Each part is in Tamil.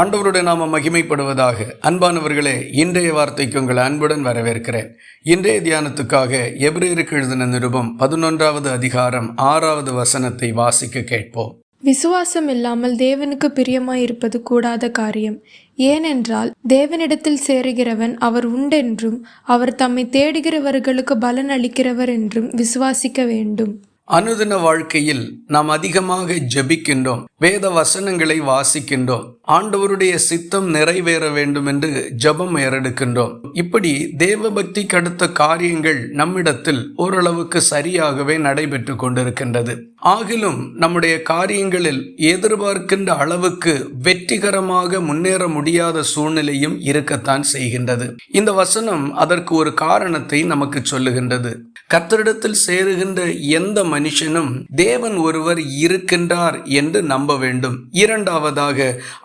ஆண்டவருடைய நாம மகிமைப்படுவதாக. அன்பானவர்களே, இன்றைய வார்த்தைக்கு உங்களை அன்புடன் வரவேற்கிறேன். இன்றைய தியானத்துக்காக எபிரேயருக்கு எழுதின நிருபம் 11வது அதிகாரம் 6வது வசனத்தை வாசிக்க கேட்போம். விசுவாசம் இல்லாமல் தேவனுக்கு பிரியமாயிருப்பது கூடாத காரியம். ஏனென்றால் தேவனிடத்தில் சேருகிறவன் அவர் உண்டென்றும் அவர் தம்மை தேடுகிறவர்களுக்கு பலன் அளிக்கிறவர் என்றும் விசுவாசிக்க வேண்டும். அனுதின வாழ்க்கையில் நாம் அதிகமாக ஜெபிக்கின்றோம், வேத வசனங்களை வாசிக்கின்றோம், ஆண்டவருடைய சித்தம் நிறைவேற வேண்டும் என்று ஜெபம் ஏறெடுக்கின்றோம். இப்படி தேவ பக்திக்கு அடுத்த காரியங்கள் நம்மிடத்தில் ஓரளவுக்கு சரியாகவே நடைபெற்று கொண்டிருக்கின்றது. ஆகிலும் நம்முடைய காரியங்களில் எதிர்பார்க்கின்ற அளவுக்கு வெற்றிகரமாக முன்னேற முடியாத சூழ்நிலையும் இருக்கத்தான் செய்கின்றது. இந்த வசனம் அதற்கு ஒரு காரணத்தை நமக்கு சொல்லுகின்றது. கர்த்தரிடத்தில் சேருகின்ற எந்த மனுஷனும் தேவன் ஒருவர் இருக்கின்றார் என்று நம்ப வேண்டும். இரண்டாவதாக,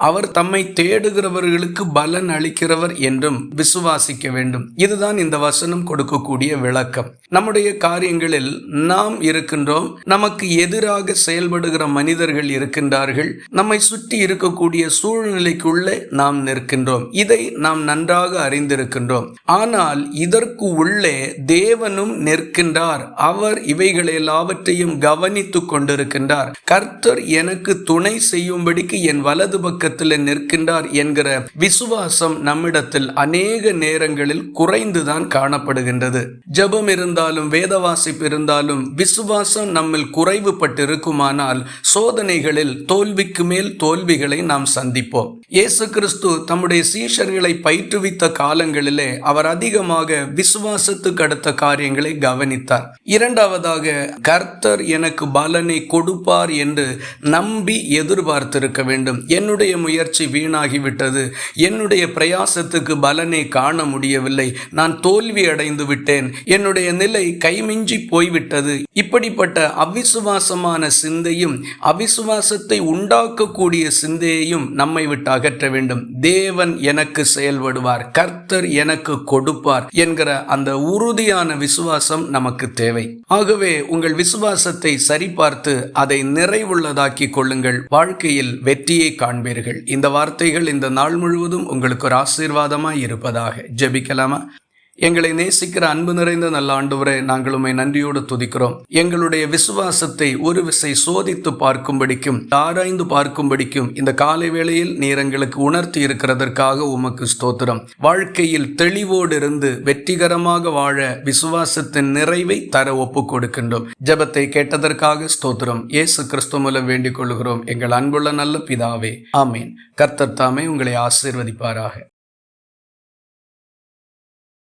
அவர் தம்மை தேடுகிறவர்களுக்கு பலன் அளிக்கிறவர் என்றும் விசுவாசிக்க வேண்டும். இதுதான் இந்த வசனம் கொடுக்கக்கூடிய விளக்கம். நம்முடைய காரியங்களில் நாம் இருக்கின்றோம், நமக்கு எதிராக செயல்படுகிற மனிதர்கள் இருக்கின்றார்கள், நம்மை சுற்றி இருக்கக்கூடிய சூழ்நிலைக்குள்ளே நாம் நிற்கின்றோம். இதை நாம் நன்றாக அறிந்திருக்கின்றோம். ஆனால் இதற்கு உள்ளே தேவனும் நிற்கின்றார். அவர் இவைகளை எல்லாவற்றையும் கவனித்து கொண்டிருக்கின்றார். கர்த்தர் எனக்கு துணை செய்யும்படிக்கு என் வலது பக்கத்தில் நிற்கின்றார் என்கிற விசுவாசம் நம்மிடத்தில் அநேக நேரங்களில் குறைந்துதான் காணப்படுகின்றது. ஜெபம் இருந்தாலும் வேத வாசிப்பு இருந்தாலும் விசுவாசம் நம்மில் குறைவுபட்டு இருக்குமானால் சோதனைகளில் தோல்விக்கு மேல் தோல்விகளை நாம் சந்திப்போம். இயேசு கிறிஸ்து தம்முடைய சீஷர்களை பயிற்றுவித்த காலங்களிலே அவர் அதிகமாக விசுவாசத்துக்கு அடுத்த காரியங்களை கவனித்தார். இரண்டாவதாக, கர்த்தர் எனக்கு பலனை கொடுப்பார் என்று நம்பி எதிர்பார்த்திருக்க வேண்டும். என்னுடைய முயற்சி வீணாகிவிட்டது, என்னுடைய பிரயாசத்துக்கு பலனை காண முடியவில்லை, நான் தோல்வி அடைந்து விட்டேன், என்னுடைய நிலை கைமிஞ்சி போய்விட்டது. இப்படிப்பட்ட அவிசுவாசமான சிந்தையும் அவிசுவாசத்தை உண்டாக்கக்கூடிய சிந்தையையும் நம்மை விட்டு அகற்ற வேண்டும். தேவன் எனக்கு செயல்படுவார், கர்த்தர் எனக்கு கொடுப்பார் என்கிற அந்த உறுதியான விசுவாசம் நமக்கு தேவை. ஆகவே உங்கள் விசுவாசத்தை சரிபார்த்து அதை நிறைவுள்ளதாக்கி கொள்ளுங்கள். வாழ்க்கையில் வெற்றியை காண்பீர்கள். இந்த வார்த்தைகள் இந்த நாள் முழுவதும் உங்களுக்கு ஒரு ஆசீர்வாதமாய் இருப்பதாக. ஜெபிக்கலாமா? எங்களை நேசிக்கிற அன்பு நிறைந்த நல்ல ஆண்டவரே, நாங்கள் உம்மை நன்றியோடு துதிக்கிறோம். எங்களுடைய விசுவாசத்தை ஒரு விசை சோதித்து பார்க்கும்படிக்கும் ஆராய்ந்து பார்க்கும்படிக்கும் இந்த காலை வேளையில் நீர் எங்களுக்கு உணர்த்தி இருக்கிறதற்காக உமக்கு ஸ்தோத்திரம். வாழ்க்கையில் தெளிவோடு இருந்து வெற்றிகரமாக வாழ விசுவாசத்தின் நிறைவை தர ஒப்பு கொடுக்கின்றோம். ஜெபத்தை கேட்டதற்காக ஸ்தோத்திரம். இயேசு கிறிஸ்து மூலம் வேண்டிக் கொள்கிறோம் எங்கள் அன்புள்ள நல்ல பிதாவே, ஆமேன். கர்த்தர் தாமே உங்களை ஆசீர்வதிப்பாராக.